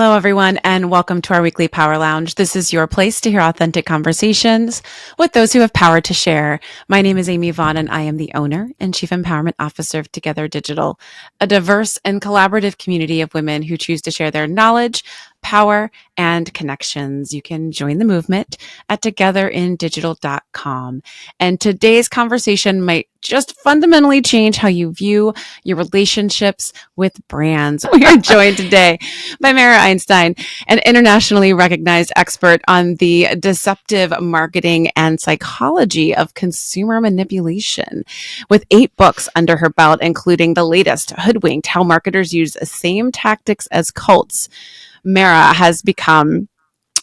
Hello, everyone, and welcome to our weekly Power Lounge. This is your place to hear authentic conversations with those who have power to share. My name is Amy Vaughan, and I am the owner and Chief Empowerment Officer of Together Digital, a diverse and collaborative community of women who choose to share their knowledge, power, and connections. You can join the movement at togetherindigital.com. And today's conversation might just fundamentally change how you view your relationships with brands. We are joined today by Einstein, an internationally recognized expert on the deceptive marketing and psychology of consumer manipulation. With 8 books under her belt, including the latest, Hoodwinked, How Marketers Use the Same Tactics as Cults, Mara has become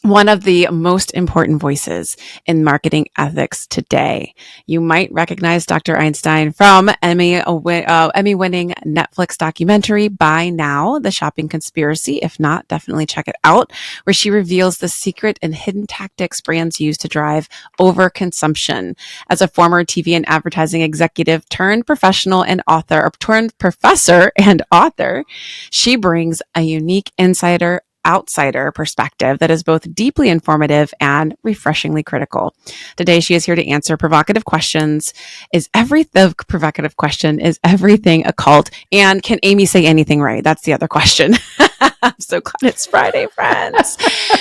one of the most important voices in marketing ethics today. You might recognize Dr. Einstein from Emmy-winning Netflix documentary Buy Now, The Shopping Conspiracy. If not, definitely check it out, where she reveals the secret and hidden tactics brands use to drive overconsumption. As a former TV and advertising executive turned professional and author, or turned professor and author, she brings a unique outsider perspective that is both deeply informative and refreshingly critical. Today, she is here to answer provocative questions. The provocative question, is everything a cult? And can Amy say anything right? That's the other question. I'm so glad it's Friday, friends.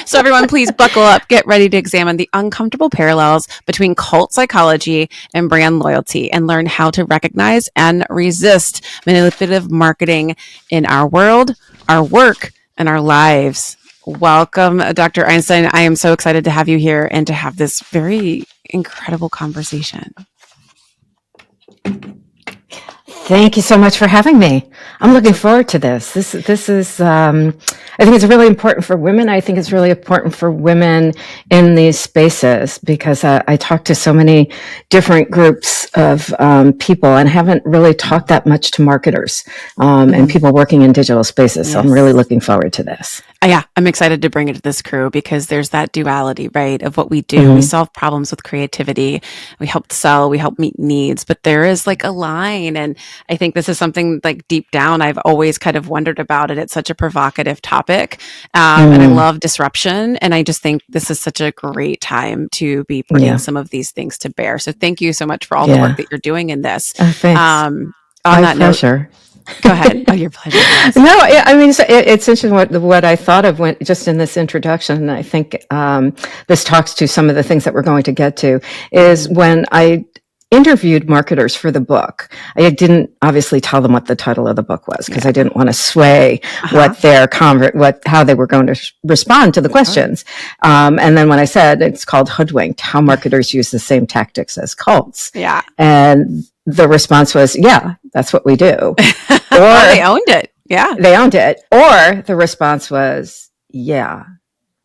So everyone, please buckle up, get ready to examine the uncomfortable parallels between cult psychology and brand loyalty, and learn how to recognize and resist manipulative marketing in our world, our work, and our lives. Welcome, Dr. Einstein. I am so excited to have you here and to have this very incredible conversation. Thank you so much for having me. I'm looking forward to this. This is, I think it's really important for women. I think it's really important for women in these spaces because I talk to so many different groups of people and haven't really talked that much to marketers and people working in digital spaces. So I'm really looking forward to this. Yeah, I'm excited to bring it to this crew because there's that duality, right, of what we do. We solve problems with creativity. We help sell, we help meet needs, but there is like a line. And I think this is something like deep down, I've always kind of wondered about it. It's such a provocative topic. And I love disruption. And I just think this is such a great time to be putting some of these things to bear. So thank you so much for all the work that you're doing in this. Thanks. On My that pleasure. note, go ahead. Oh, your pleasure. Yes. No, I mean, it's interesting what I thought of when just in this introduction. I think this talks to some of the things that we're going to get to is when I interviewed marketers for the book. I didn't obviously tell them what the title of the book was because I didn't want to sway what their how they were going to respond to the questions. And then when I said it's called Hoodwinked, How Marketers Use the Same Tactics as Cults. Yeah. And the response was, yeah, that's what we do. Or they owned it. Yeah. They owned it. Or the response was, yeah,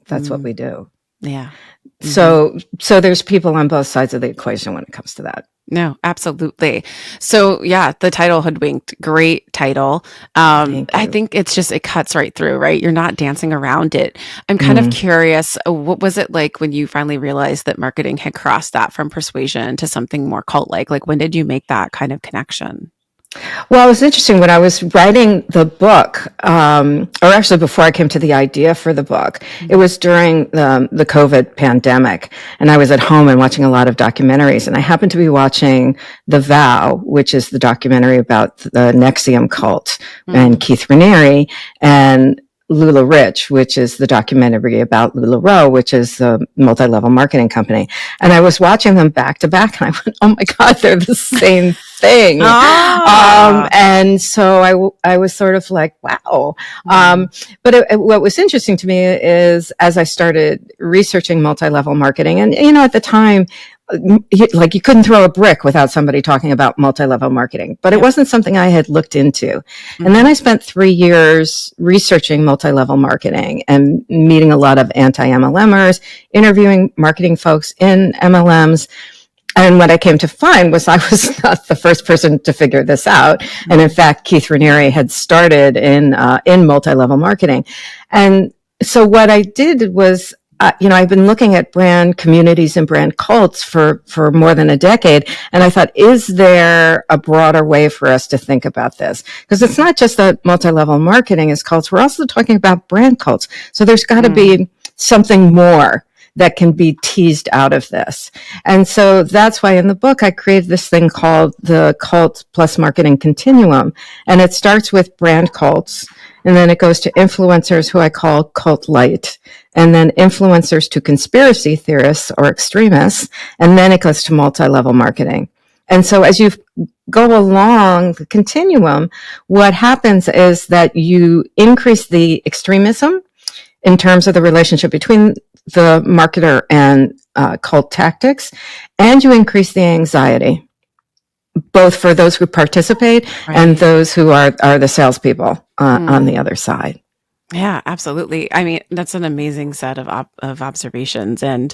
that's what we do. Yeah. So there's people on both sides of the equation when it comes to that. No, absolutely. So yeah, the title Hoodwinked, great title. I think it cuts right through, right? You're not dancing around it. I'm kind of curious, what was it like when you finally realized that marketing had crossed that from persuasion to something more cult-like? Like when did you make that kind of connection? Well, it was interesting when I was writing the book, or actually before I came to the idea for the book, it was during the COVID pandemic, and I was at home and watching a lot of documentaries, and I happened to be watching The Vow, which is the documentary about the NXIVM cult and Keith Raniere, and Lula Rich, which is the documentary about LuLaRoe, which is the multi-level marketing company. And I was watching them back to back, and I went, oh my God, they're the same thing. And so I was sort of like, wow. But what was interesting to me is as I started researching multi-level marketing, and, at the time, like you couldn't throw a brick without somebody talking about multi-level marketing, but it wasn't something I had looked into. And then I spent 3 years researching multi-level marketing and meeting a lot of anti-MLMers, interviewing marketing folks in MLMs. And what I came to find was I was not the first person to figure this out. And in fact, Keith Raniere had started in multi-level marketing. And so what I did was I've been looking at brand communities and brand cults for more than a decade. And I thought, is there a broader way for us to think about this? Because it's not just that multi-level marketing is cults. We're also talking about brand cults. So there's got to be something more that can be teased out of this. And so that's why in the book, I created this thing called the Cult Plus Marketing Continuum. And it starts with brand cults, and then it goes to influencers who I call cult light, and then influencers to conspiracy theorists or extremists, and then it goes to multi-level marketing. And so as you go along the continuum, what happens is that you increase the extremism in terms of the relationship between the marketer and cult tactics, and you increase the anxiety, both for those who participate and those who are the salespeople on the other side. Yeah, absolutely. I mean, that's an amazing set of observations. And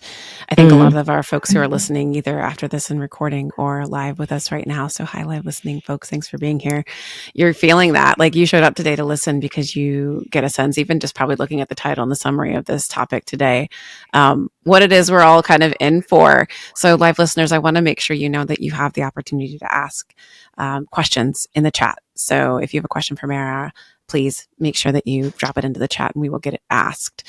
I think a lot of our folks who are listening either after this and recording or live with us right now. So hi, live listening folks. Thanks for being here. You're feeling that like you showed up today to listen because you get a sense, even just probably looking at the title and the summary of this topic today, what it is we're all kind of in for. So live listeners, I want to make sure you know that you have the opportunity to ask questions in the chat. So if you have a question for Mara, please make sure that you drop it into the chat and we will get it asked.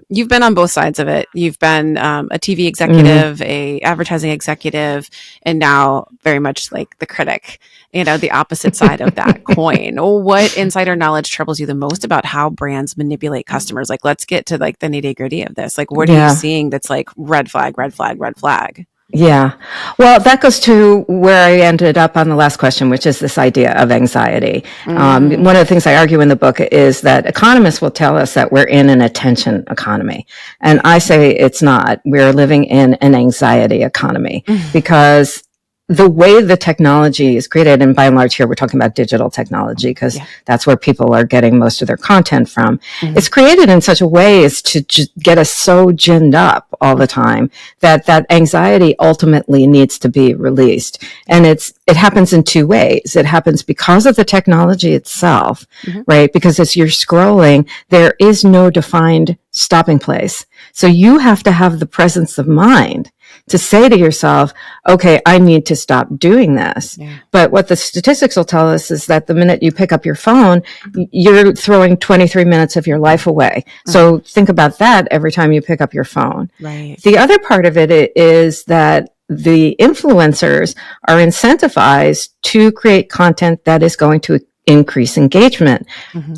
You've been on both sides of it. You've been a TV executive, a advertising executive, and now very much like the critic, the opposite side of that coin. What insider knowledge troubles you the most about how brands manipulate customers? Like, let's get to like the nitty gritty of this. Like, what are you seeing that's like red flag, red flag, red flag? Yeah. Well, that goes to where I ended up on the last question, which is this idea of anxiety. One of the things I argue in the book is that economists will tell us that we're in an attention economy. And I say it's not. We're living in an anxiety economy because the way the technology is created, and by and large here we're talking about digital technology because that's where people are getting most of their content from. It's created in such a way as to just get us so ginned up all the time that anxiety ultimately needs to be released. And it happens in two ways. It happens because of the technology itself, right? Because as you're scrolling, there is no defined stopping place. So you have to have the presence of mind to say to yourself, okay, I need to stop doing this. But what the statistics will tell us is that the minute you pick up your phone, you're throwing 23 minutes of your life away. So think about that every time you pick up your phone. The other part of it is that the influencers are incentivized to create content that is going to increase engagement.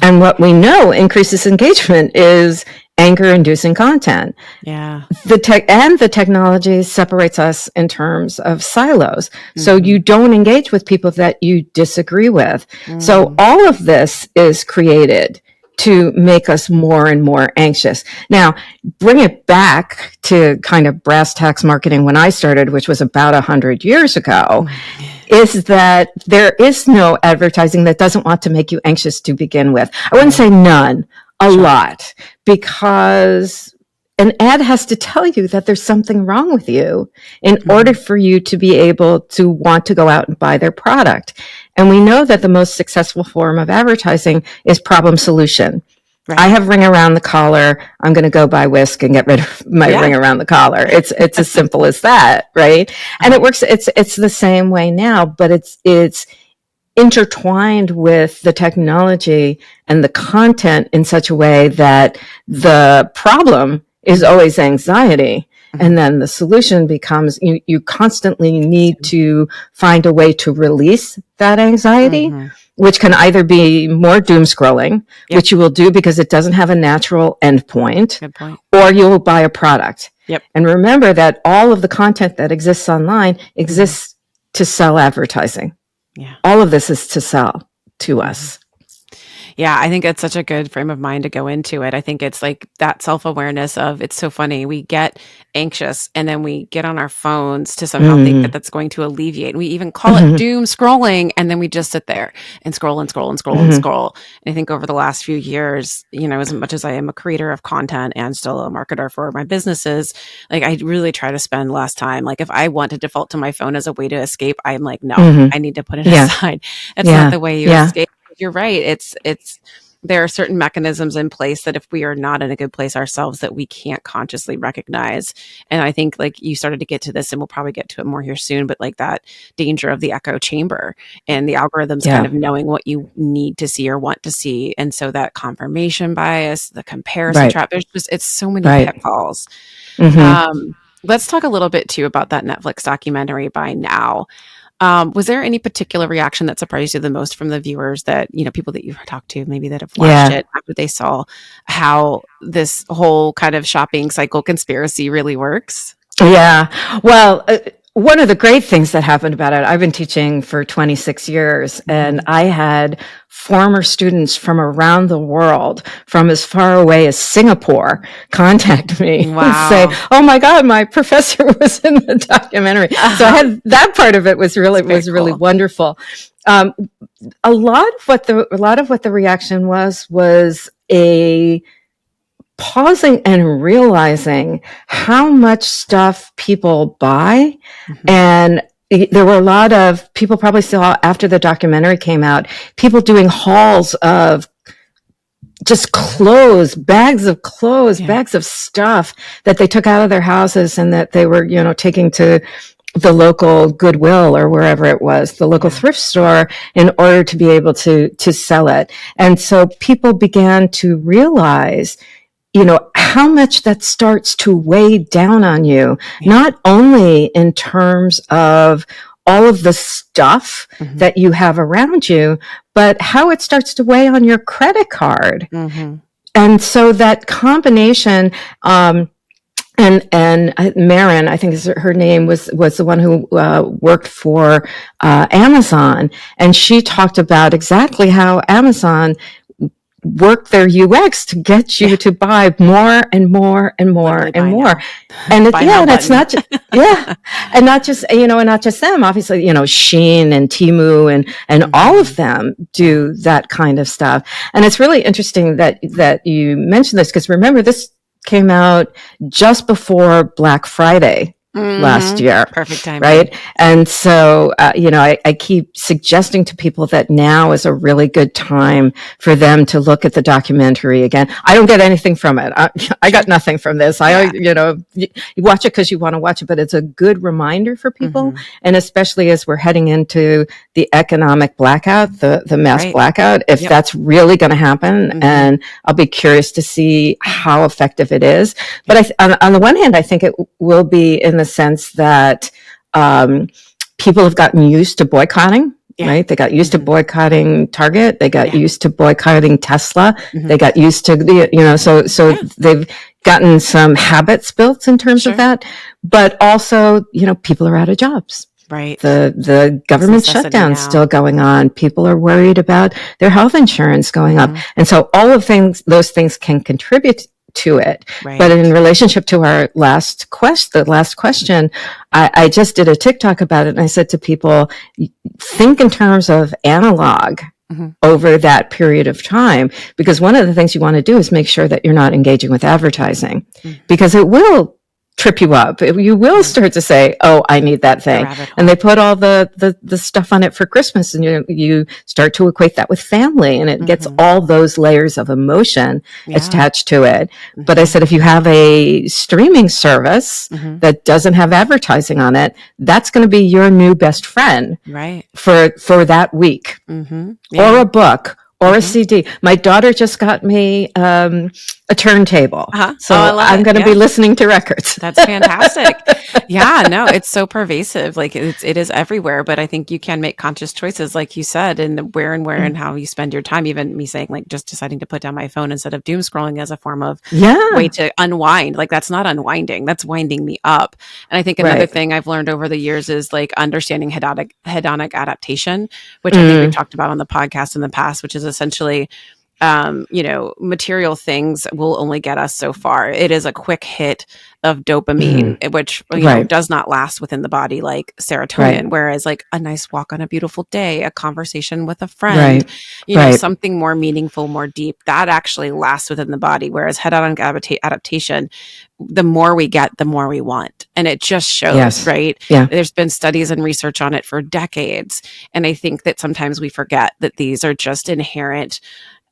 And what we know increases engagement is anger-inducing content. The technology separates us in terms of silos. So you don't engage with people that you disagree with. So all of this is created to make us more and more anxious. Now, bring it back to kind of brass tacks marketing when I started, which was about 100 years ago, is that there is no advertising that doesn't want to make you anxious to begin with. I wouldn't say none. A lot, because an ad has to tell you that there's something wrong with you in order for you to be able to want to go out and buy their product. And we know that the most successful form of advertising is problem solution. I have ring around the collar. I'm going to go buy whisk and get rid of my ring around the collar. It's as simple as that, right? And it works. It's the same way now, but it's intertwined with the technology and the content in such a way that the problem is always anxiety. And then the solution becomes you constantly need to find a way to release that anxiety, which can either be more doom scrolling, which you will do because it doesn't have a natural endpoint, or you will buy a product. And remember that all of the content that exists online exists to sell advertising. All of this is to sell to us. Yeah, I think it's such a good frame of mind to go into it. I think it's like that self-awareness of, it's so funny. We get anxious and then we get on our phones to somehow think that that's going to alleviate. We even call it doom scrolling, and then we just sit there and scroll and scroll and scroll and scroll. And I think over the last few years, as much as I am a creator of content and still a marketer for my businesses, like I really try to spend less time. Like if I want to default to my phone as a way to escape, I'm like, no, I need to put it aside. That's not the way you escape. You're right. It's there are certain mechanisms in place that if we are not in a good place ourselves, that we can't consciously recognize. And I think like you started to get to this, and we'll probably get to it more here soon, but like that danger of the echo chamber and the algorithms kind of knowing what you need to see or want to see. And so that confirmation bias, the comparison trap, it's so many pitfalls. Let's talk a little bit too about that Netflix documentary By Now. Was there any particular reaction that surprised you the most from the viewers that, people that you've talked to, maybe that have watched it after they saw how this whole kind of shopping cycle conspiracy really works? Yeah. Well, one of the great things that happened about it, I've been teaching for 26 years, and I had former students from around the world, from as far away as Singapore, contact me and say, "Oh my God, my professor was in the documentary." So I had that part of it was really wonderful. A lot of what the reaction was a pausing and realizing how much stuff people buy. And there were a lot of people probably saw after the documentary came out, people doing hauls of just clothes, bags of stuff that they took out of their houses and that they were, taking to the local Goodwill or wherever it was, the local thrift store, in order to be able to sell it. And so people began to realize, how much that starts to weigh down on you, not only in terms of all of the stuff that you have around you, but how it starts to weigh on your credit card. And so that combination, and Marin, I think is her name, was the one who worked for Amazon, and she talked about exactly how Amazon work their UX to get you to buy more and more and more and more. And and it's not just, and not just, and not just them, obviously, Shein and Temu and all of them do that kind of stuff. And it's really interesting that you mentioned this, because remember, this came out just before Black Friday last year. Perfect timing. Right. And so, I keep suggesting to people that now is a really good time for them to look at the documentary again. I don't get anything from it. I got nothing from this. You watch it because you want to watch it, but it's a good reminder for people. And especially as we're heading into the economic blackout, the mass blackout, if that's really going to happen. And I'll be curious to see how effective it is. But on the one hand, I think it will be in the sense that people have gotten used to boycotting, right? They got used to boycotting Target. They got used to boycotting Tesla. They got used to so they've gotten some habits built in terms of that. But also, people are out of jobs. Right. The government shutdown's still going on. People are worried about their health insurance going up. And so all of those things can contribute to it. But in relationship to our last question, I just did a TikTok about it, and I said to people, think in terms of analog over that period of time, because one of the things you want to do is make sure that you're not engaging with advertising, because it will trip you up. You will start to say, "Oh, I need that thing," and they put all the stuff on it for Christmas, and you start to equate that with family, and it gets all those layers of emotion attached to it. But I said, if you have a streaming service that doesn't have advertising on it, that's going to be your new best friend, for that week, or a book. Or a CD. My daughter just got me a turntable. So I'm going to be listening to records. That's fantastic. No, it's so pervasive. Like it is everywhere, but I think you can make conscious choices, like you said, and where and how you spend your time. Even me saying, like, just deciding to put down my phone instead of doom scrolling as a form of way to unwind. Like, that's not unwinding, that's winding me up. And I think another thing I've learned over the years is like understanding hedonic adaptation, which I think we've talked about on the podcast in the past, which is essentially material things will only get us so far. It is a quick hit of dopamine, which does not last within the body like serotonin. Whereas like a nice walk on a beautiful day, a conversation with a friend, something more meaningful, more deep, that actually lasts within the body. Whereas hedonic adaptation, the more we get, the more we want. And it just shows, There's been studies and research on it for decades. And I think that sometimes we forget that these are just inherent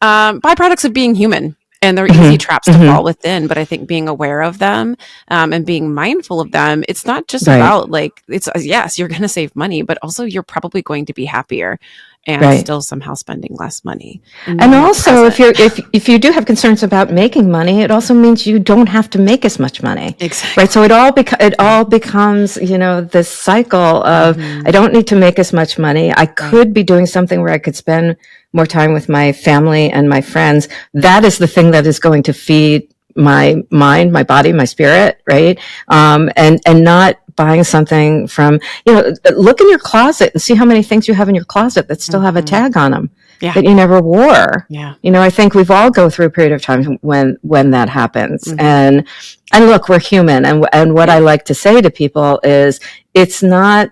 byproducts of being human. And they're easy traps to fall within, but I think being aware of them and being mindful of them, it's not just about like, it's yes, you're going to save money, but also you're probably going to be happier and still somehow spending less money. And also, if you do have concerns about making money, it also means you don't have to make as much money. Exactly. Right. So it all becomes, this cycle of I don't need to make as much money. I could be doing something where I could spend more time with my family and my friends. That is the thing that is going to feed my mind, my body, my spirit, right? And not buying something from, look in your closet and see how many things you have in your closet that still have a tag on them that you never wore. Yeah. I think we've all go through a period of time when that happens. And look, we're human. And what I like to say to people is it's not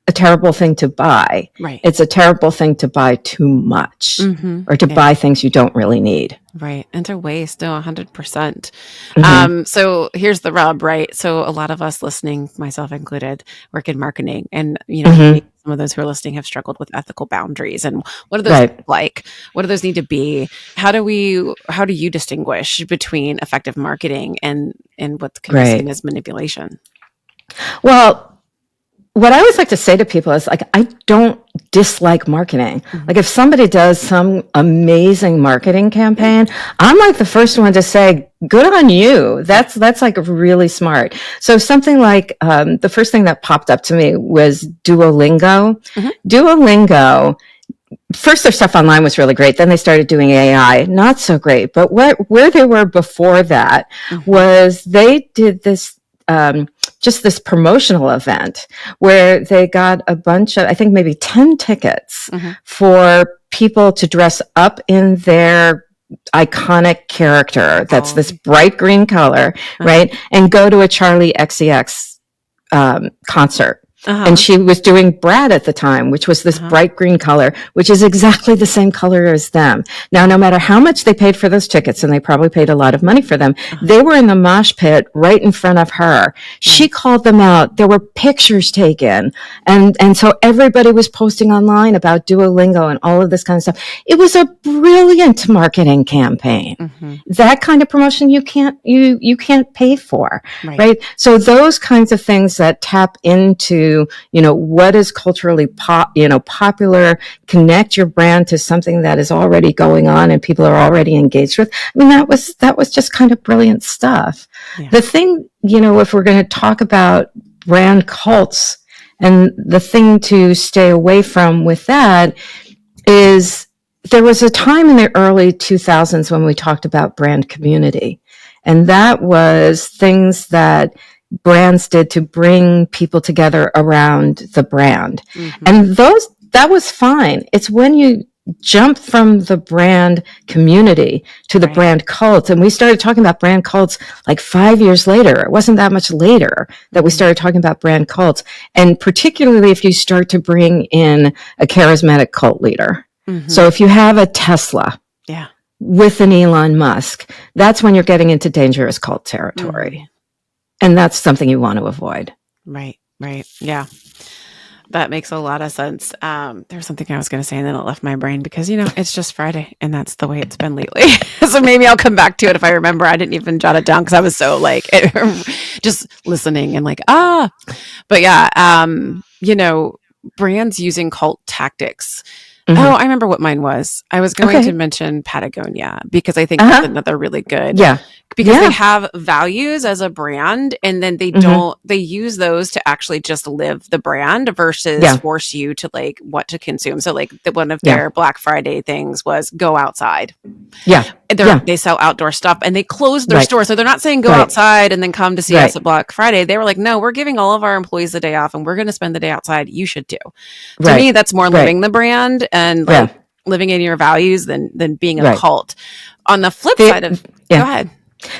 a terrible thing to buy. Right. It's a terrible thing to buy too much or to buy things you don't really need. Right. And to waste, 100%. So here's the rub, right? So a lot of us listening, myself included, work in marketing. And, maybe some of those who are listening have struggled with ethical boundaries. And what do those look like? What do those need to be? How do you distinguish between effective marketing and what can be seen as manipulation? Well, what I always like to say to people is like, I don't dislike marketing. Like if somebody does some amazing marketing campaign, I'm like the first one to say, good on you. That's like really smart. So something like, the first thing that popped up to me was Duolingo. Duolingo, first their stuff online was really great. Then they started doing AI, not so great. But where they were before that was they did this, just this promotional event where they got a bunch of, I think maybe 10 tickets for people to dress up in their iconic character. That's this bright green color, right? And go to a Charlie XCX concert. And she was doing Brad at the time, which was this bright green color, which is exactly the same color as them. Now, no matter how much they paid for those tickets, and they probably paid a lot of money for them, they were in the mosh pit right in front of her. She called them out. There were pictures taken. And so everybody was posting online about Duolingo and all of this kind of stuff. It was a brilliant marketing campaign. That kind of promotion you can't pay for, right? So those kinds of things that tap into what is culturally popular, connect your brand to something that is already going on and people are already engaged with. I mean, that was just kind of brilliant stuff. The thing, if we're going to talk about brand cults, and the thing to stay away from with that is there was a time in the early 2000s when we talked about brand community. And that was things that brands did to bring people together around the brand. And that was fine. It's when you jump from the brand community to the brand cult. And we started talking about brand cults like 5 years later. It wasn't that much later that we started talking about brand cults. And particularly if you start to bring in a charismatic cult leader. So if you have a Tesla with an Elon Musk, that's when you're getting into dangerous cult territory. And that's something you want to avoid. Right. Yeah. That makes a lot of sense. There was something I was going to say and then it left my brain because, it's just Friday and that's the way it's been lately. So maybe I'll come back to it if I remember. I didn't even jot it down because I was so just listening and but yeah, brands using cult tactics. Oh, I remember what mine was. I was going to mention Patagonia because I think that's another really good. Because they have values as a brand and then they they use those to actually just live the brand versus force you to what to consume. So one of their Black Friday things was go outside. They sell outdoor stuff and they closed their store. So they're not saying go outside and then come to see us at Black Friday. They were like, no, we're giving all of our employees the day off and we're going to spend the day outside. You should too. To me, that's more living the brand and living in your values than being a cult. On the flip side of, go ahead.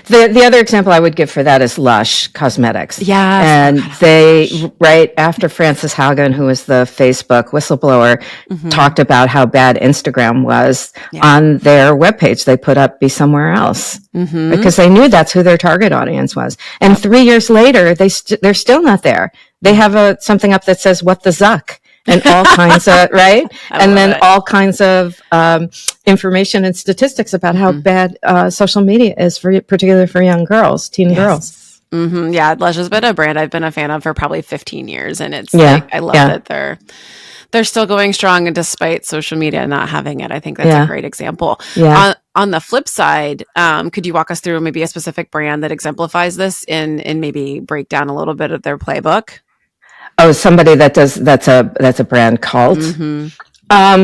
The other example I would give for that is Lush Cosmetics. Yeah. And they, right after Frances Haugen, who was the Facebook whistleblower, talked about how bad Instagram was on their webpage, they put up Be Somewhere Else because they knew that's who their target audience was. And 3 years later, they're still not there. They have something up that says, What the Zuck? and all kinds of, right? And then it. all kinds of information and statistics about how bad social media is, particularly for young girls, teen girls. Mm-hmm. Yeah, Lush has been a brand I've been a fan of for probably 15 years. And it's I love that they're still going strong, and despite social media not having it. I think that's a great example. Yeah. On the flip side, could you walk us through maybe a specific brand that exemplifies this and maybe break down a little bit of their playbook? Oh, somebody that's a brand cult. I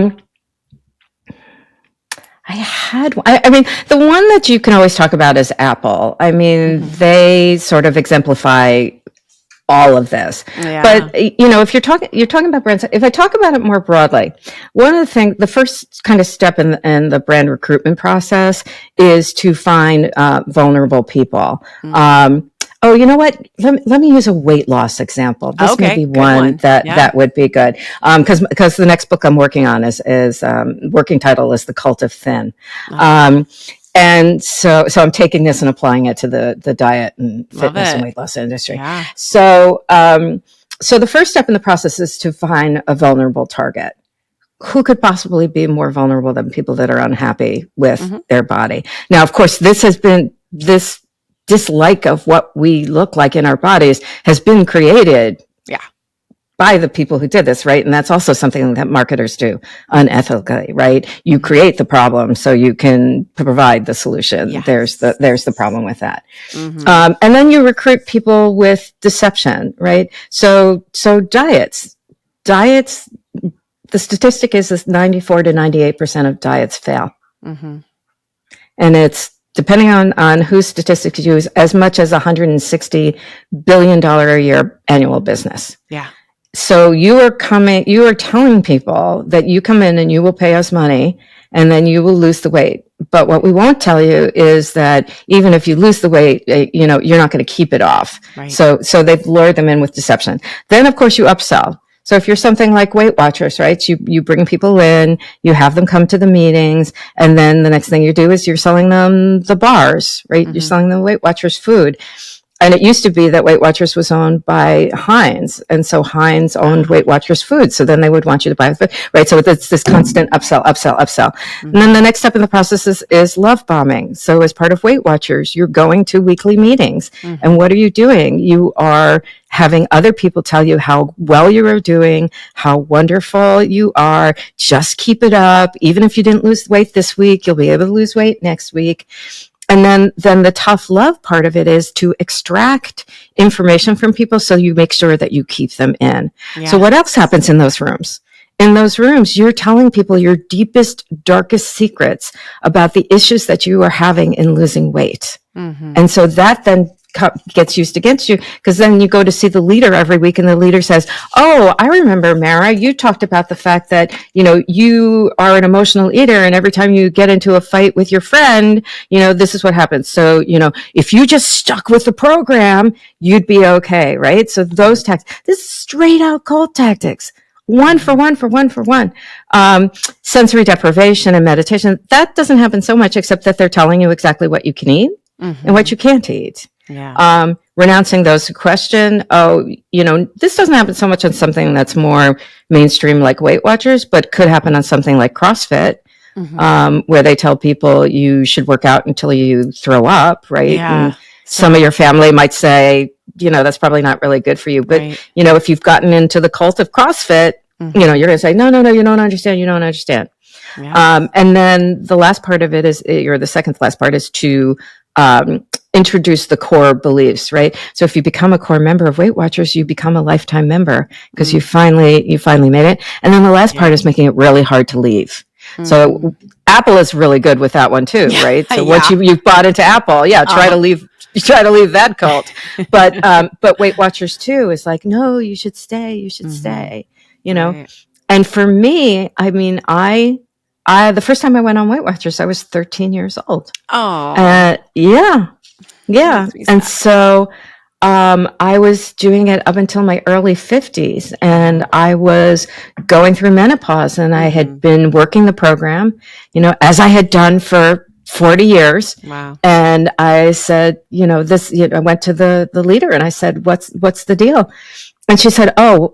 mean, the one that you can always talk about is Apple. I mean, they sort of exemplify all of this. Yeah. But, if you're talking about brands, if I talk about it more broadly, one of the first kind of step in the brand recruitment process is to find vulnerable people. Oh, you know what? Let me use a weight loss example. This may be one that would be good. Because the next book I'm working on is working title is The Cult of Thin. And so I'm taking this and applying it to the diet and fitness and weight loss industry. Yeah. So the first step in the process is to find a vulnerable target. Who could possibly be more vulnerable than people that are unhappy with their body? Now, of course, this dislike of what we look like in our bodies has been created by the people who did this, right? And that's also something that marketers do unethically, right? You create the problem so you can provide the solution. Yes. There's the problem with that. And then you recruit people with deception, right? So diets, the statistic is 94 to 98% of diets fail. And it's, depending on whose statistics you use, as much as $160 billion a year annual business. Yeah. So you are telling people that you come in and you will pay us money and then you will lose the weight. But what we won't tell you is that even if you lose the weight, you're not going to keep it off. Right. So they've lured them in with deception. Then, of course, you upsell. So if you're something like Weight Watchers, right? You bring people in, you have them come to the meetings, and then the next thing you do is you're selling them the bars, right? You're selling them Weight Watchers food. And it used to be that Weight Watchers was owned by Heinz. And so Heinz owned Weight Watchers food. So then they would want you to buy the food, right? So it's this constant upsell. And then the next step in the process is love bombing. So as part of Weight Watchers, you're going to weekly meetings. And what are you doing? You are having other people tell you how well you are doing, how wonderful you are. Just keep it up. Even if you didn't lose weight this week, you'll be able to lose weight next week. And then the tough love part of it is to extract information from people so you make sure that you keep them in. Yes. So what else happens in those rooms? In those rooms, you're telling people your deepest, darkest secrets about the issues that you are having in losing weight. And so that then gets used against you, because then you go to see the leader every week and the leader says, oh, I remember, Mara, you talked about the fact that, you are an emotional eater, and every time you get into a fight with your friend, this is what happens. So, if you just stuck with the program, you'd be okay, right? So those tactics, this is straight out cult tactics. One for one. Sensory deprivation and meditation, that doesn't happen so much, except that they're telling you exactly what you can eat and what you can't eat. Yeah. Renouncing those who question. Oh, this doesn't happen so much on something that's more mainstream like Weight Watchers, but could happen on something like CrossFit, where they tell people you should work out until you throw up, right? Yeah. And some of your family might say, that's probably not really good for you. But, if you've gotten into the cult of CrossFit, you're going to say, no, you don't understand. You don't understand. Yeah. And then the last part of it is, or the second to last part is to introduce the core beliefs, right? So if you become a core member of Weight Watchers, you become a lifetime member because you finally made it. And then the last part is making it really hard to leave. So Apple is really good with that one too, right? So once you've bought into Apple, try to leave that cult. But Weight Watchers too is like, no, you should stay, stay, Right. And for me, I mean, I the first time I went on Weight Watchers, I was 13 years old. Oh, yeah. And so I was doing it up until my early 50s, and I was going through menopause, and I had been working the program, as I had done for 40 years. Wow. And I said, I went to the leader and I said, what's the deal? And she said, oh,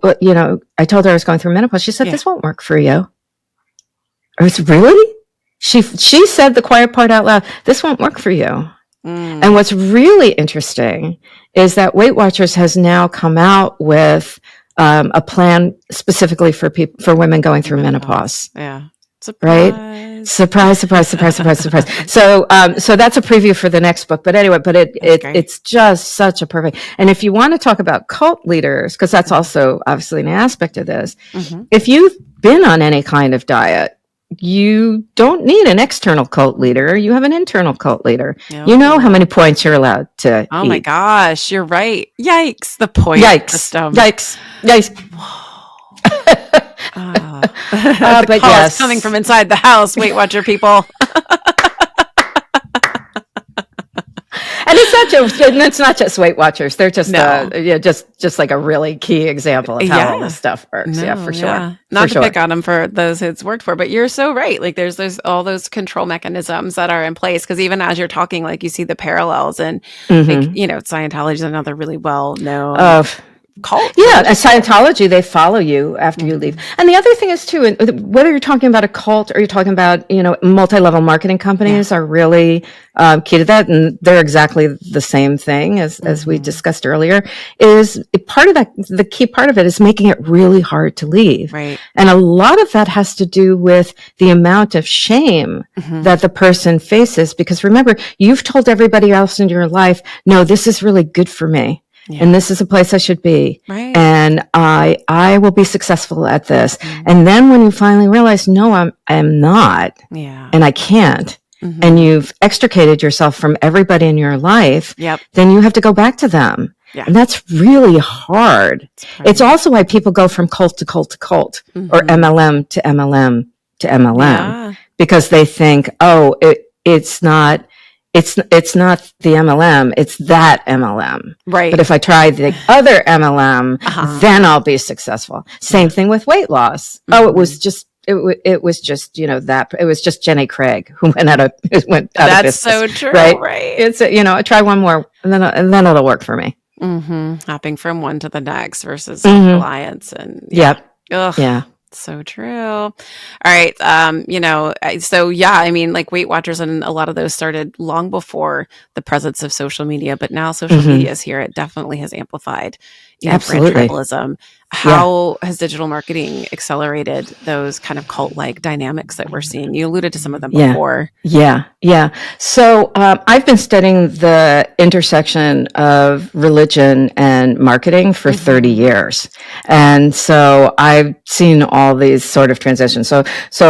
I told her I was going through menopause. She said, this won't work for you. I was, really? She said the quiet part out loud, this won't work for you. And what's really interesting is that Weight Watchers has now come out with a plan specifically for women going through menopause. Yeah. Surprise. Right? Surprise. So that's a preview for the next book. But anyway, it's just such a perfect. And if you want to talk about cult leaders, because that's also obviously an aspect of this, if you've been on any kind of diet, you don't need an external cult leader. You have an internal cult leader. Yep. You know how many points you're allowed to eat. My gosh, you're right. Yikes. The point system. Yikes. But yes, coming from inside the house, Weight Watcher people. And it's not just Weight Watchers. They're just just like a really key example of how all this stuff works. For sure. Yeah. Not to pick on them for those it's worked for, but you're so right. Like there's all those control mechanisms that are in place, because even as you're talking, like you see the parallels, and Scientology is another really well known cult. Yeah, and Scientology, they follow you after you leave. And the other thing is too, whether you're talking about a cult or you're talking about, multi-level marketing companies are really key to that. And they're exactly the same thing as we discussed earlier. Is part of that, the key part of it is making it really hard to leave. Right. And a lot of that has to do with the amount of shame that the person faces. Because remember, you've told everybody else in your life, no, this is really good for me. Yeah. And this is a place I should be. Right. And I will be successful at this. And then when you finally realize, no, I'm not. Yeah. And I can't. And you've extricated yourself from everybody in your life. Yep. Then you have to go back to them. Yeah. And that's really hard. It's also why people go from cult to cult to cult, or MLM to MLM to MLM, because they think, oh, it's not the MLM, it's that MLM. Right. But if I try the other MLM, then I'll be successful. Same thing with weight loss. Oh, it was just Jenny Craig who went out of business. That's so true. Right. It's I try one more and then it'll work for me. Hopping from one to the next versus reliance and Yep. Ugh. Yeah. So true. All right. Like Weight Watchers and a lot of those started long before the presence of social media, but now social media is here. It definitely has amplified absolutely brand tribalism. How has digital marketing accelerated those kind of cult-like dynamics that we're seeing? You alluded to some of them before. Yeah. So I've been studying the intersection of religion and marketing for 30 years. And so I've seen all these sort of transitions. So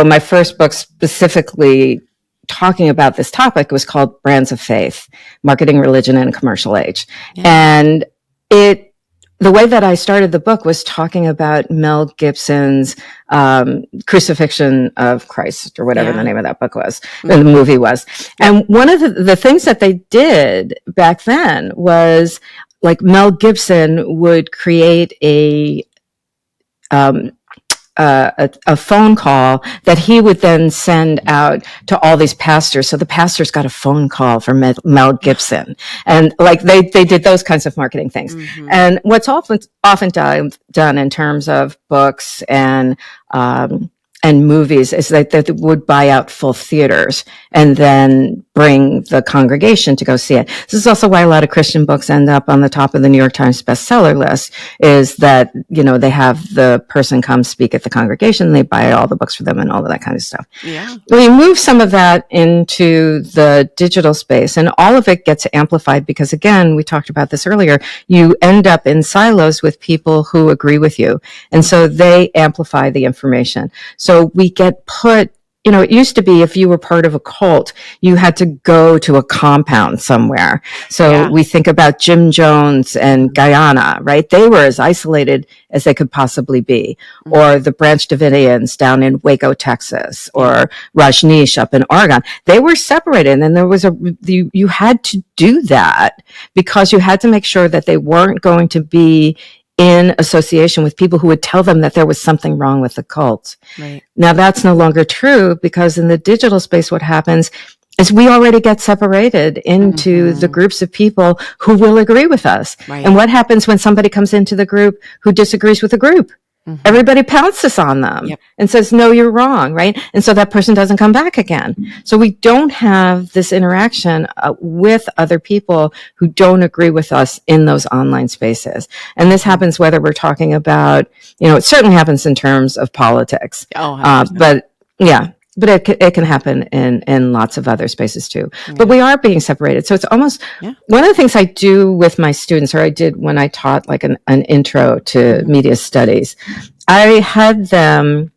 my first book specifically talking about this topic was called Brands of Faith, Marketing, Religion, and Commercial Age. Yeah. And the way that I started the book was talking about Mel Gibson's Crucifixion of Christ, or whatever the name of that book was, or the movie was. And one of the things that they did back then was, like, Mel Gibson would create a phone call that he would then send out to all these pastors. So the pastors got a phone call from Mel Gibson, and like they did those kinds of marketing things. And what's often done in terms of books and movies is that they would buy out full theaters and then bring the congregation to go see it. This is also why a lot of Christian books end up on the top of the New York Times bestseller list, is that, they have the person come speak at the congregation, they buy all the books for them and all of that kind of stuff. Yeah. We move some of that into the digital space, and all of it gets amplified because, again, we talked about this earlier, you end up in silos with people who agree with you. And so they amplify the information. So we get put, it used to be if you were part of a cult, you had to go to a compound somewhere. So we think about Jim Jones and Guyana, right? They were as isolated as they could possibly be. Or the Branch Davidians down in Waco, Texas, or Rajneesh up in Oregon. They were separated, and there was you had to do that because you had to make sure that they weren't going to be in association with people who would tell them that there was something wrong with the cult. Right. Now, that's no longer true, because in the digital space, what happens is we already get separated into the groups of people who will agree with us. Right. And what happens when somebody comes into the group who disagrees with the group? Everybody pounces on them and says, no, you're wrong, right? And so that person doesn't come back again. So we don't have this interaction with other people who don't agree with us in those online spaces. And this happens whether we're talking about, it certainly happens in terms of politics. But it can happen in lots of other spaces too. But we are being separated. So it's almost one of the things I do with my students, or I did when I taught like an intro to media studies, I had them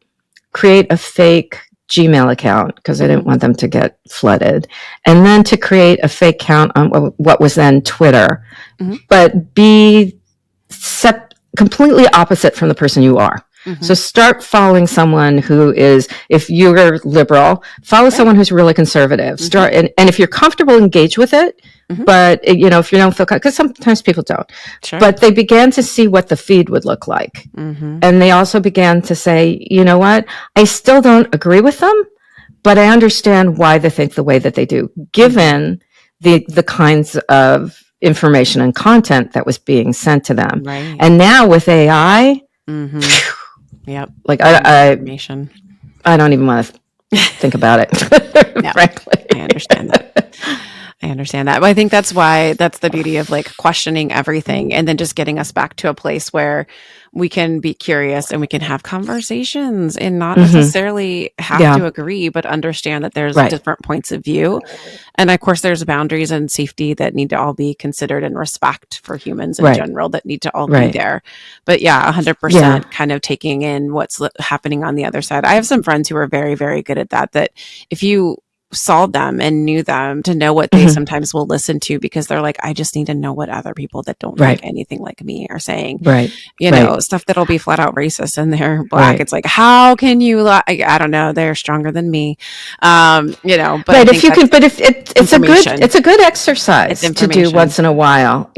create a fake Gmail account because I didn't want them to get flooded, and then to create a fake account on what was then Twitter, but be completely opposite from the person you are. So start following someone who is, if you're liberal, follow someone who's really conservative. Start, and if you're comfortable, engage with it. But, if you don't feel, because sometimes people don't. But they began to see what the feed would look like. And they also began to say, you know what, I still don't agree with them, but I understand why they think the way that they do, given the kinds of information and content that was being sent to them. And now with AI, like I don't even want to think about it. Frankly, I understand that. But I think that's the beauty of like questioning everything and then just getting us back to a place where we can be curious and we can have conversations and not necessarily have to agree, but understand that there's different points of view. And of course, there's boundaries and safety that need to all be considered, and respect for humans in general that need to all be there. But 100% kind of taking in what's happening on the other side. I have some friends who are very, very good at that if you saw them and knew them, to know what they sometimes will listen to, because they're like, I just need to know what other people that don't think anything like me are saying. Stuff that'll be flat out racist and they're Black. It's like, how can you I don't know, they're stronger than me. But if you can, but if it's a good exercise to do once in a while.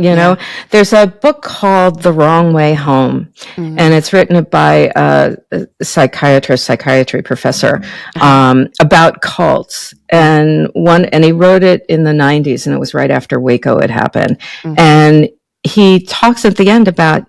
There's a book called The Wrong Way Home, and it's written by a psychiatry professor about cults. And he wrote it in the 90s, and it was right after Waco had happened. And he talks at the end about,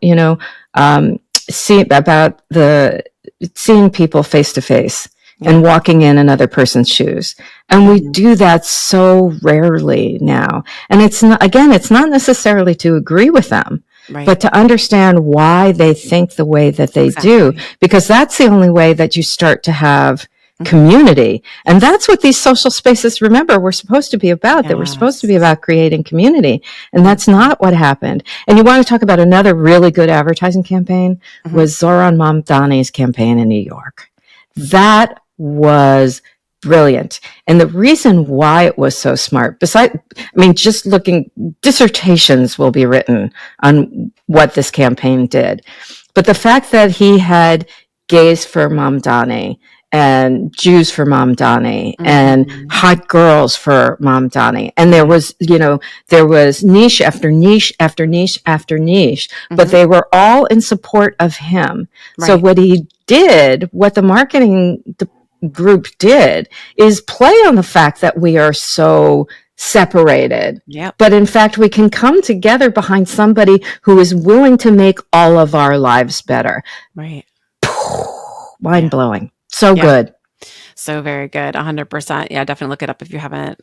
seeing people face to face and walking in another person's shoes. And we do that so rarely now. And it's not necessarily to agree with them, but to understand why they think the way that they do, because that's the only way that you start to have community. And that's what these social spaces, remember, were supposed to be about. They were supposed to be about creating community. And that's not what happened. And you want to talk about another really good advertising campaign, was Zohran Mamdani's campaign in New York. That was brilliant. And the reason why it was so smart, just looking, dissertations will be written on what this campaign did. But the fact that he had gays for Mamdani, and Jews for Mamdani, and hot girls for Mamdani. And there was niche after niche after niche after niche, but they were all in support of him. So what the marketing group did, is play on the fact that we are so separated. But in fact, we can come together behind somebody who is willing to make all of our lives better. Mind blowing. So good. So very good. 100%. Yeah, definitely look it up if you haven't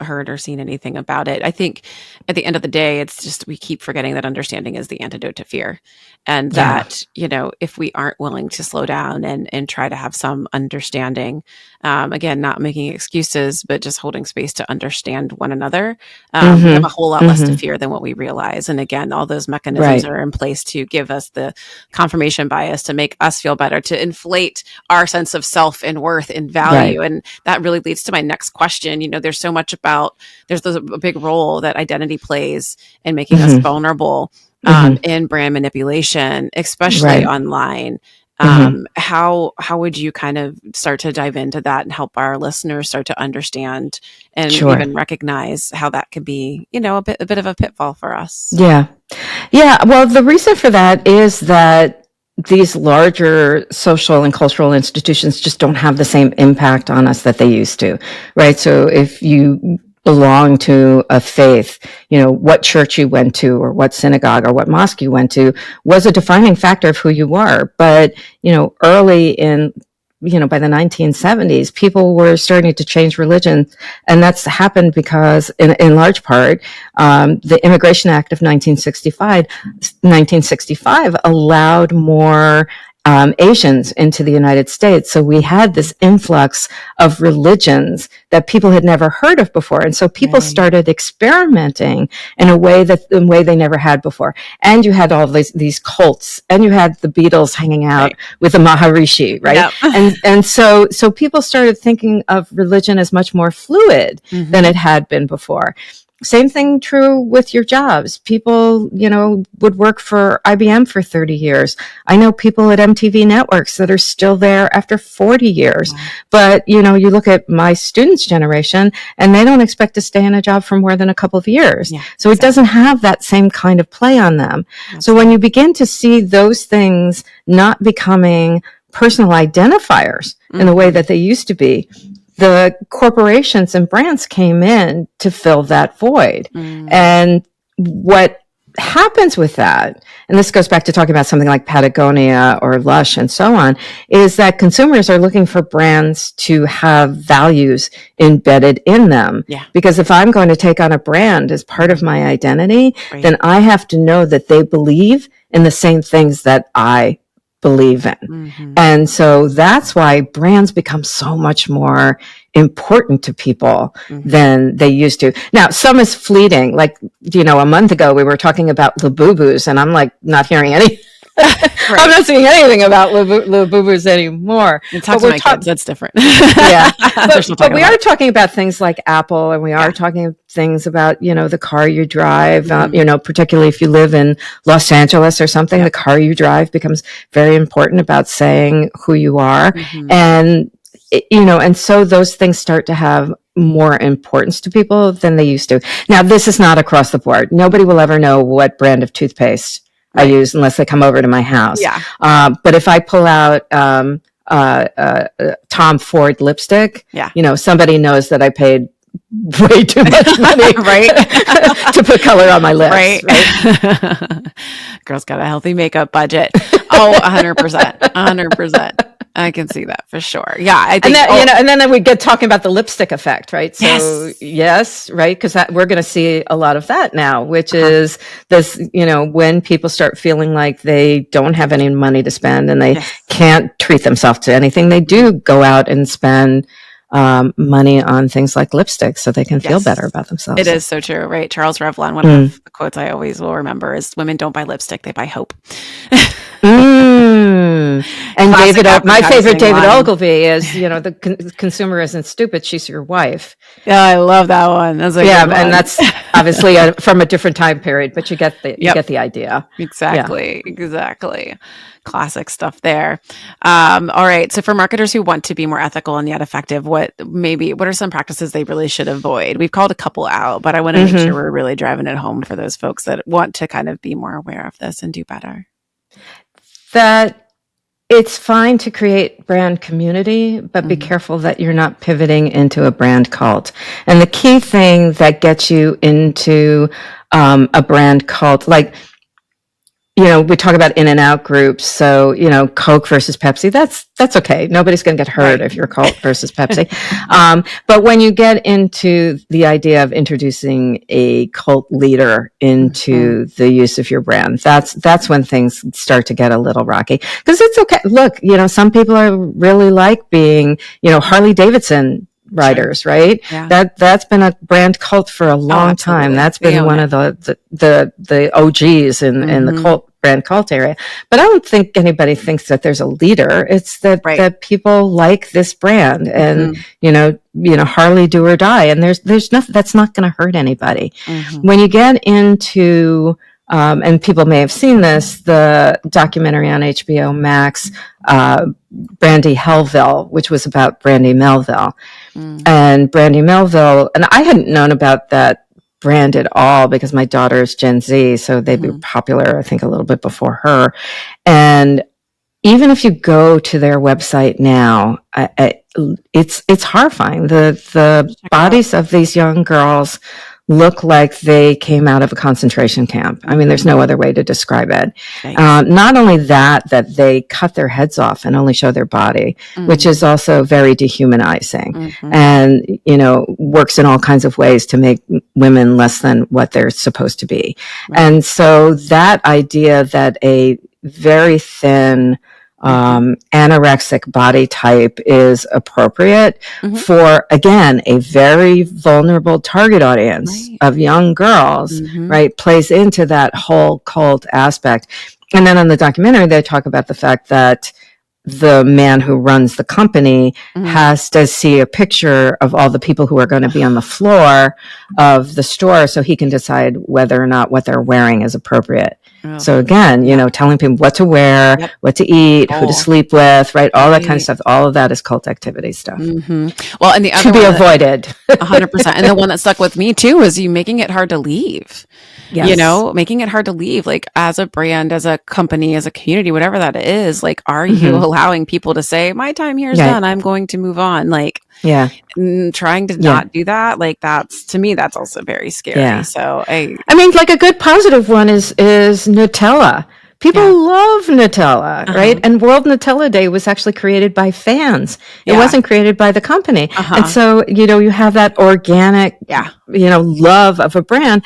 heard or seen anything about it. I think at the end of the day, it's just, we keep forgetting that understanding is the antidote to fear. And that, if we aren't willing to slow down and try to have some understanding, again, not making excuses, but just holding space to understand one another, we have a whole lot less to fear than what we realize. And again, all those mechanisms are in place to give us the confirmation bias, to make us feel better, to inflate our sense of self and worth and value. And that really leads to my next question. There's so much there's a big role that identity plays in making us vulnerable in brand manipulation, especially online. How would you kind of start to dive into that and help our listeners start to understand and even recognize how that could be, a bit of a pitfall for us? Yeah. Well, the reason for that is that these larger social and cultural institutions just don't have the same impact on us that they used to, right? So if you belong to a faith, what church you went to or what synagogue or what mosque you went to was a defining factor of who you were. But, early in by the 1970s, people were starting to change religion. And that's happened because, in large part, the Immigration Act of 1965 allowed more Asians into the United States. So we had this influx of religions that people had never heard of before. And so people started experimenting in a way they never had before. And you had all these cults, and you had the Beatles hanging out with the Maharishi, right? Yep. And so people started thinking of religion as much more fluid than it had been before. Same thing true with your jobs. People, would work for IBM for 30 years. I know people at MTV Networks that are still there after 40 years. Wow. But, you look at my students' generation, and they don't expect to stay in a job for more than a couple of years. Yeah, so it doesn't have that same kind of play on them. Absolutely. So when you begin to see those things not becoming personal identifiers in the way that they used to be, the corporations and brands came in to fill that void. And what happens with that, and this goes back to talking about something like Patagonia or Lush and so on, is that consumers are looking for brands to have values embedded in them. Yeah. Because if I'm going to take on a brand as part of my identity, then I have to know that they believe in the same things that I believe in. And so that's why brands become so much more important to people than they used to. Now, some is fleeting. Like, a month ago we were talking about Labubus, and I'm like not hearing any. I'm not seeing anything about Labubus anymore. Talk to my kids. That's different. Yeah, but we are talking about things like Apple, and we are talking things about the car you drive. Particularly if you live in Los Angeles or something, the car you drive becomes very important about saying who you are, and and so those things start to have more importance to people than they used to. Now, this is not across the board. Nobody will ever know what brand of toothpaste I use unless they come over to my house. Yeah. But if I pull out Tom Ford lipstick, somebody knows that I paid way too much money to put color on my lips. Right? Girl's got a healthy makeup budget. Oh, 100%. 100%. I can see that for sure. Yeah, I think. And then we get talking about the lipstick effect, right? So yes, right, because we're going to see a lot of that now, which is this. When people start feeling like they don't have any money to spend and they can't treat themselves to anything, they do go out and spend money on things like lipstick so they can feel better about themselves. It is so true, right? Charles Revlon, one of the quotes I always will remember is, "Women don't buy lipstick, they buy hope." And my favorite David Ogilvy is, the consumer isn't stupid, she's your wife. Yeah, I love that one. That's and that's obviously from a different time period, but you get the idea. Exactly. Classic stuff there. All right. So for marketers who want to be more ethical and yet effective, what are some practices they really should avoid? We've called a couple out, but I want to make sure we're really driving it home for those folks that want to kind of be more aware of this and do better. That it's fine to create brand community, but be careful that you're not pivoting into a brand cult. And the key thing that gets you into a brand cult, like, we talk about in and out groups. So, Coke versus Pepsi, that's okay. Nobody's going to get hurt if you're Coke versus Pepsi. But when you get into the idea of introducing a cult leader into the use of your brand, that's when things start to get a little rocky. Because it's okay. Look, some people are really like being, Harley Davidson riders, right? Yeah. That's been a brand cult for a long time. That's been one of the OGs in the brand cult area. But I don't think anybody thinks that there's a leader. It's that people like this brand, and Harley do or die, and there's nothing that's not going to hurt anybody. When you get into and people may have seen this, the documentary on HBO Max, Brandy Melville, which was about Brandy Melville. And Brandy Melville, and I hadn't known about that brand at all because my daughter is Gen Z, so they'd be popular, I think, a little bit before her. And even if you go to their website now, it's horrifying. The bodies of these young girls look like they came out of a concentration camp. I mean, there's no other way to describe it. Not only that they cut their heads off and only show their body, which is also very dehumanizing, and, you know, works in all kinds of ways to make women less than what they're supposed to be. And so that idea that a very thin, anorexic body type is appropriate for, again, a very vulnerable target audience of young girls, right, plays into that whole cult aspect. And then on the documentary, they talk about the fact that the man who runs the company has to see a picture of all the people who are going to be on the floor of the store so he can decide whether or not what they're wearing is appropriate. So again, you know, telling people what to wear, what to eat, who to sleep with, right? All that kind of stuff. All of that is cult activity stuff. Well, and the other to be avoided. 100%. And the one that stuck with me too was you making it hard to leave. You know, making it hard to leave, like as a brand, as a company, as a community, whatever that is, like, are you allowing people to say, my time here is done, I'm going to move on? Like, trying to not do that, like, that's, to me, that's also very scary. So I mean, like, a good positive one is Nutella. People love Nutella, right? And World Nutella Day was actually created by fans. It wasn't created by the company. And so, you know, you have that organic, you know, love of a brand.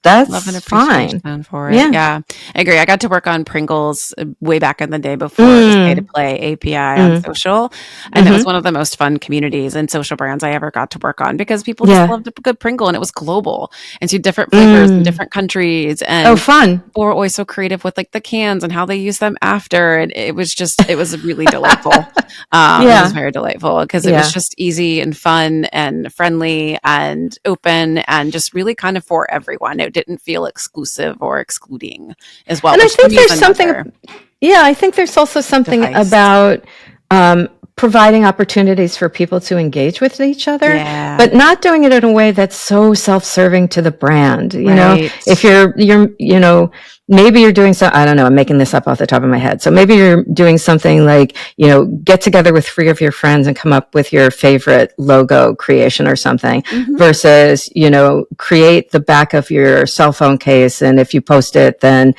That's love and fine. appreciation for it. Yeah, I agree. I got to work on Pringles way back in the day before it was pay to play API on social. And it was one of the most fun communities and social brands I ever got to work on because people just loved a good Pringle, and it was global. And so different flavors in different countries. And fun. people were always so creative with like the cans and how they use them after. And it was really delightful. It was very delightful because it was just easy and fun and friendly and open and just really kind of for everyone. It didn't feel exclusive or excluding as well. And I think there's something, I think there's also something about providing opportunities for people to engage with each other, but not doing it in a way that's so self-serving to the brand. You know, if you're, you know, maybe you're doing I don't know, I'm making this up off the top of my head. So maybe you're doing something like, you know, get together with 3 of your friends and come up with your favorite logo creation or something versus, you know, create the back of your cell phone case. And if you post it, then,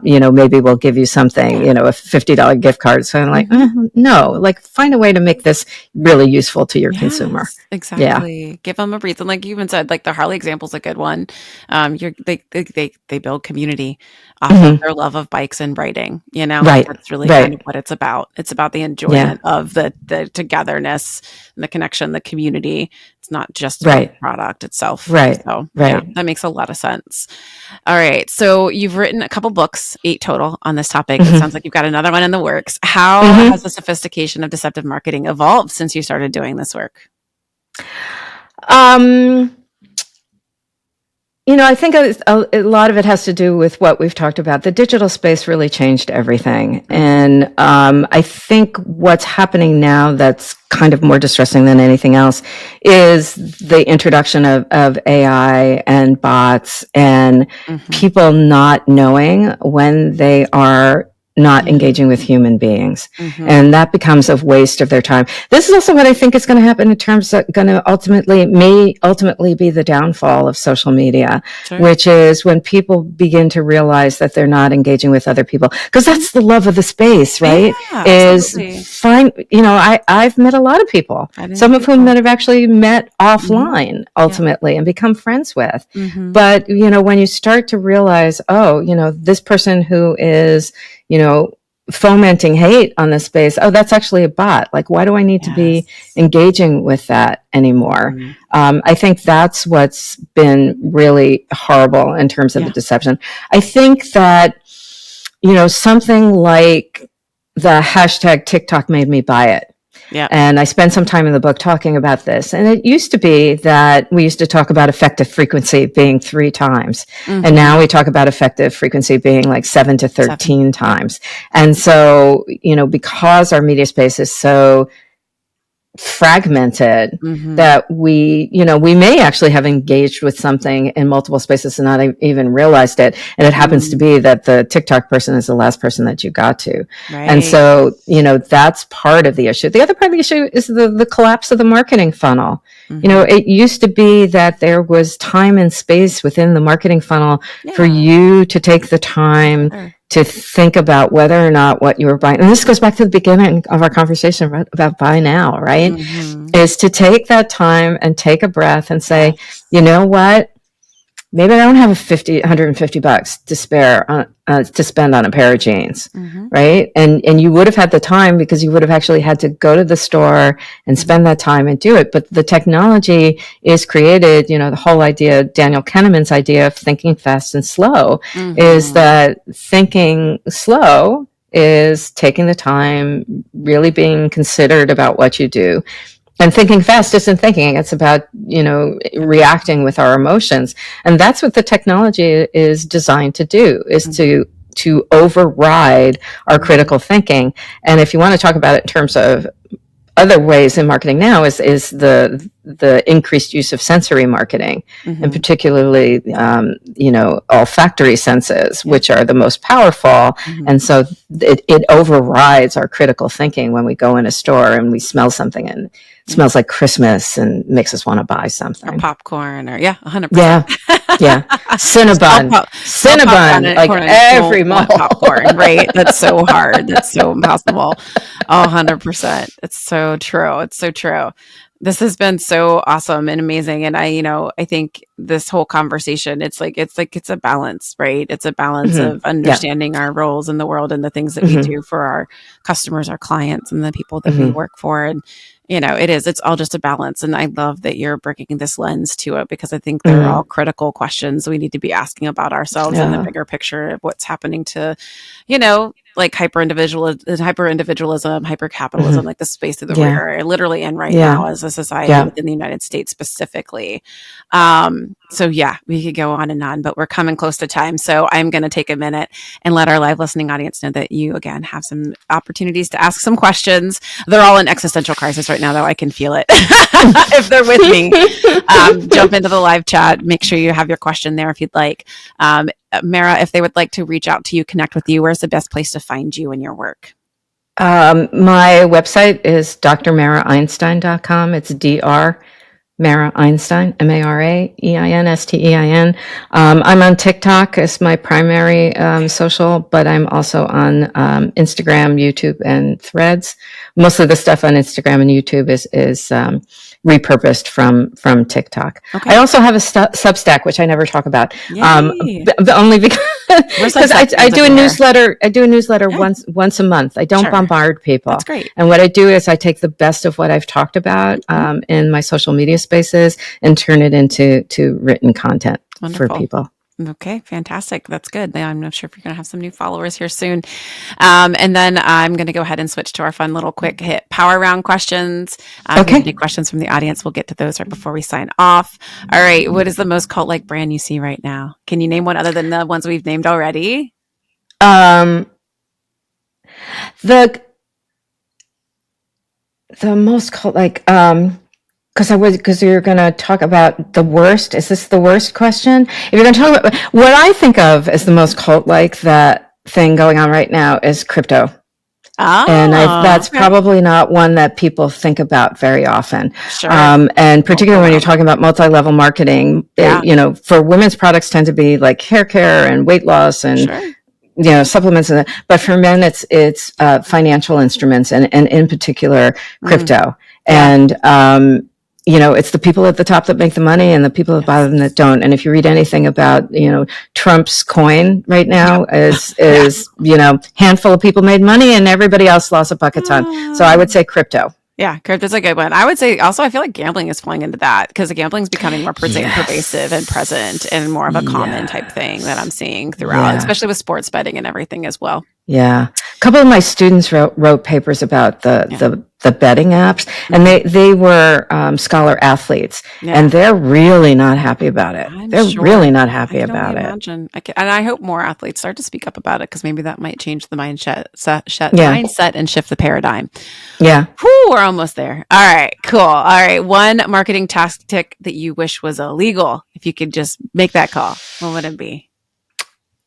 you know, maybe we'll give you something, you know, a $50 gift card. So I'm like, no, like find a way to make this really useful to your consumer. Exactly. Give them a reason. Like you even said, like the Harley example is a good one. They build community off of their love of bikes and writing, you know, that's really kind of what it's about. It's about the enjoyment of the togetherness and the connection, the community. It's not just about the product itself. So that makes a lot of sense. All right. So you've written a couple books, 8 total on this topic. It sounds like you've got another one in the works. How has the sophistication of deceptive marketing evolved since you started doing this work? You know, I think a lot of it has to do with what we've talked about. The digital space really changed everything. And I think what's happening now that's kind of more distressing than anything else is the introduction of AI and bots and people not knowing when they are not engaging with human beings. And that becomes a waste of their time. This is also what I think is going to happen in terms of may ultimately be the downfall of social media, which is when people begin to realize that they're not engaging with other people. Because that's the love of the space, right? Fine. You know, I've met a lot of people, some of whom that have actually met offline ultimately and become friends with. But, you know, when you start to realize, oh, you know, this person who is, you know, fomenting hate on this space. Oh, that's actually a bot. Like, why do I need to be engaging with that anymore? I think that's what's been really horrible in terms of the deception. I think that, you know, something like the hashtag TikTok made me buy it. And I spent some time in the book talking about this. And it used to be that we used to talk about effective frequency being 3 times. And now we talk about effective frequency being like 7 to 13 times. And so, you know, because our media space is so fragmented that we may actually have engaged with something in multiple spaces and not even realized it. And it happens to be that the TikTok person is the last person that you got to. Right. And so, that's part of the issue. The other part of the issue is the collapse of the marketing funnel. It used to be that there was time and space within the marketing funnel for you to take the time to think about whether or not what you were buying, and this goes back to the beginning of our conversation about buy now, right? Is to take that time and take a breath and say, you know what? Maybe I don't have $150 to spare to spend on a pair of jeans, right? And you would have had the time because you would have actually had to go to the store and spend that time and do it. But the technology is created, the whole idea, Daniel Kahneman's idea of thinking fast and slow is that thinking slow is taking the time, really being considered about what you do. And thinking fast isn't thinking. It's about, reacting with our emotions. And that's what the technology is designed to do, is to override our critical thinking. And if you want to talk about it in terms of other ways in marketing now is the increased use of sensory marketing, and particularly, olfactory senses, which are the most powerful. And so it overrides our critical thinking when we go in a store and we smell something and it smells like Christmas and makes us want to buy something. Or popcorn, or 100%. Yeah. Cinnabon, like every mall. Popcorn, right? That's so hard. That's so impossible. 100%. It's so true. It's so true. This has been so awesome and amazing. And I think this whole conversation, it's a balance, right? It's a balance of understanding our roles in the world and the things that we do for our customers, our clients, and the people that we work for. And, it's all just a balance. And I love that you're bringing this lens to it, because I think they're all critical questions we need to be asking about ourselves in the bigger picture of what's happening to, like hyper-individualism, hyper-capitalism, like the space that we're literally in right now as a society within the United States specifically. So we could go on and on, but we're coming close to time. So I'm going to take a minute and let our live listening audience know that you, again, have some opportunities to ask some questions. They're all in existential crisis right now, though. I can feel it. If they're with me, jump into the live chat. Make sure you have your question there if you'd like. Mara, if they would like to reach out to you, connect with you, where's the best place to find you and your work? My website is drmaraeinstein.com. It's Dr. Mara Einstein, Mareinstein. I'm on TikTok as my primary social, but I'm also on Instagram, YouTube, and Threads. Most of the stuff on Instagram and YouTube is repurposed from TikTok. Okay. I also have a Substack, which I never talk about, only because I do a newsletter. I do a newsletter once a month. I don't bombard people. That's great. And what I do is I take the best of what I've talked about in my social media spaces and turn it into written content for people. Okay, fantastic. That's good. I'm not sure if you're going to have some new followers here soon. And then I'm going to go ahead and switch to our fun little quick hit power round questions. Okay. Any questions from the audience, we'll get to those right before we sign off. All right. What is the most cult-like brand you see right now? Can you name one other than the ones we've named already? The most cult-like, because you're going to talk about the worst. Is this the worst question? If you're going to talk about what I think of as the most cult-like, that thing going on right now is crypto. And that's probably not one that people think about very often. Sure. And particularly when you're talking about multi-level marketing, for women's products tend to be like hair care and weight loss and supplements, but for men, it's financial instruments and in particular crypto. And it's the people at the top that make the money and the people at the bottom that don't. And if you read anything about, Trump's coin right now is handful of people made money and everybody else lost a buck a ton. So I would say crypto. Yeah, crypto's a good one. I would say also, I feel like gambling is falling into that because gambling is becoming more pervasive and present and more of a common type thing that I'm seeing throughout, especially with sports betting and everything as well. Yeah. A couple of my students wrote papers about the betting apps, and they were scholar athletes, and they're really not happy about it. They're really not happy about it. Imagine. And I hope more athletes start to speak up about it, because maybe that might change the mindset and shift the paradigm. Yeah. Whew, we're almost there. All right, cool. All right, one marketing tactic that you wish was illegal. If you could just make that call, what would it be?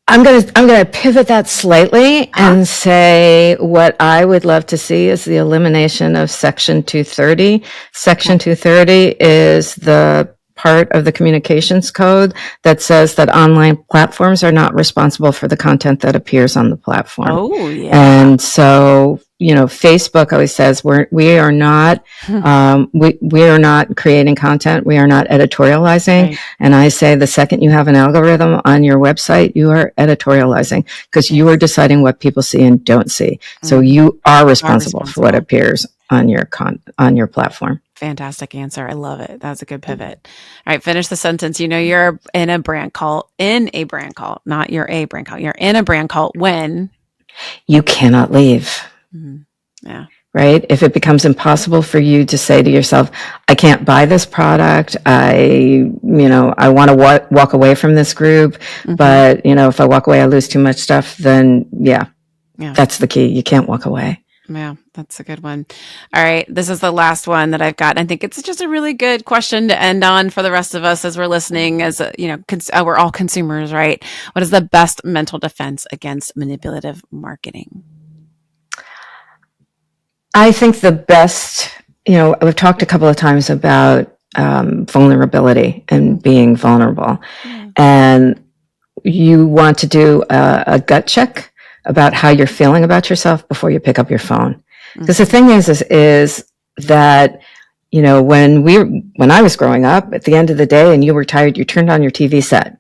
I'm gonna pivot that slightly and say what I would love to see is the elimination of Section 230. Section 230 is the part of the communications code that says that online platforms are not responsible for the content that appears on the platform. Oh, yeah. And so, Facebook always says we are not we are not creating content. We are not editorializing. Right. And I say the second you have an algorithm on your website, you are editorializing, because you are deciding what people see and don't see. So you are responsible for what appears on your platform. Fantastic answer. I love it. That was a good pivot. All right, finish the sentence. You're in a brand cult, not you're a brand cult. You're in a brand cult when you cannot leave. Yeah. Right? If it becomes impossible for you to say to yourself, I can't buy this product. I want to walk away from this group. But, if I walk away, I lose too much stuff, then that's the key. You can't walk away. Yeah, that's a good one. All right. This is the last one that I've got. I think it's just a really good question to end on for the rest of us as we're listening, we're all consumers, right? What is the best mental defense against manipulative marketing? I think the best, we've talked a couple of times about vulnerability and being vulnerable. And you want to do a gut check about how you're feeling about yourself before you pick up your phone. Because the thing is that, when I was growing up, at the end of the day and you were tired, you turned on your TV set.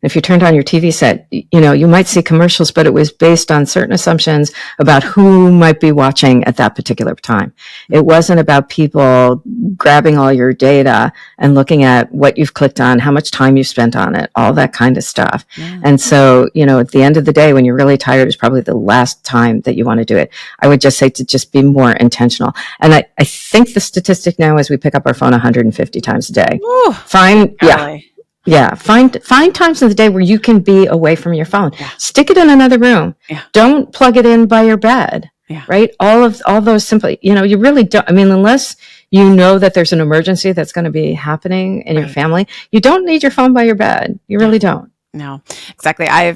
If you turned on your TV set, you might see commercials, but it was based on certain assumptions about who might be watching at that particular time. It wasn't about people grabbing all your data and looking at what you've clicked on, how much time you've spent on it, all that kind of stuff. Yeah. And so, at the end of the day, when you're really tired, is probably the last time that you want to do it. I would just say to just be more intentional. And I think the statistic now is we pick up our phone 150 times a day. Ooh, Fine. Yeah. Yeah, find times in the day where you can be away from your phone. Yeah. Stick it in another room. Yeah. Don't plug it in by your bed. Yeah. Right? All those simply, you really don't. I mean, unless you know that there's an emergency that's going to be happening in your family, you don't need your phone by your bed. You really don't. No, exactly. I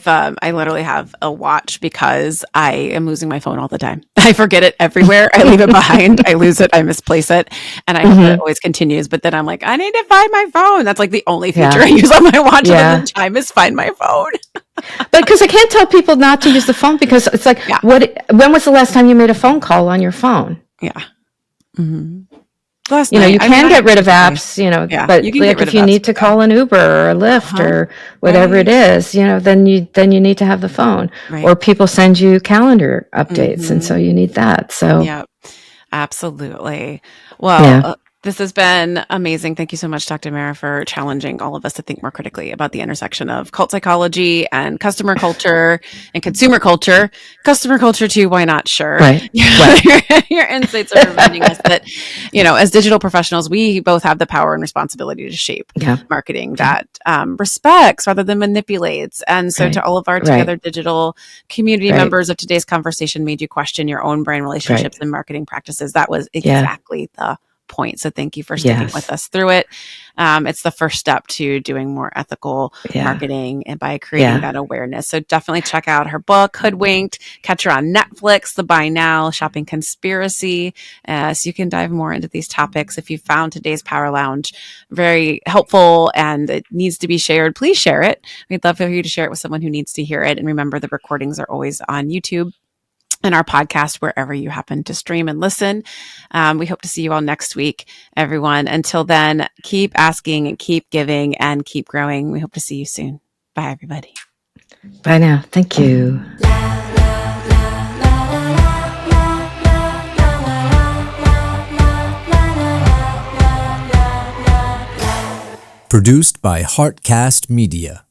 literally have a watch because I am losing my phone all the time. I forget it everywhere. I leave it behind. I lose it. I misplace it. And I hope that it always continues. But then I'm like, I need to find my phone. That's like the only feature I use on my watch at the time is find my phone. But because I can't tell people not to use the phone, because it's like, when was the last time you made a phone call on your phone? Yeah. Mm-hmm. You can get rid of apps, but like if you need to call an Uber or a Lyft or whatever it is, then you need to have the phone. Right. Or people send you calendar updates, and so you need that. So yeah, absolutely. Well, this has been amazing. Thank you so much, Dr. Mara, for challenging all of us to think more critically about the intersection of cult psychology and customer culture and consumer culture. Customer culture too, why not? Sure. Right. Your insights are reminding us that, as digital professionals, we both have the power and responsibility to shape marketing that respects rather than manipulates. And so to all of our Together Digital community members of today's conversation, made you question your own brand relationships and marketing practices. That was exactly the point. So thank you for sticking with us through it. It's the first step to doing more ethical marketing and by creating that awareness. So definitely check out her book, Hoodwinked, catch her on Netflix, the Buy Now Shopping Conspiracy. So you can dive more into these topics. If you found today's Power Lounge very helpful and it needs to be shared, please share it. We'd love for you to share it with someone who needs to hear it. And remember, the recordings are always on YouTube and our podcast, wherever you happen to stream and listen. We hope to see you all next week, everyone. Until then, keep asking and keep giving and keep growing. We hope to see you soon. Bye, everybody. Bye now. Thank you. Produced by Heartcast Media.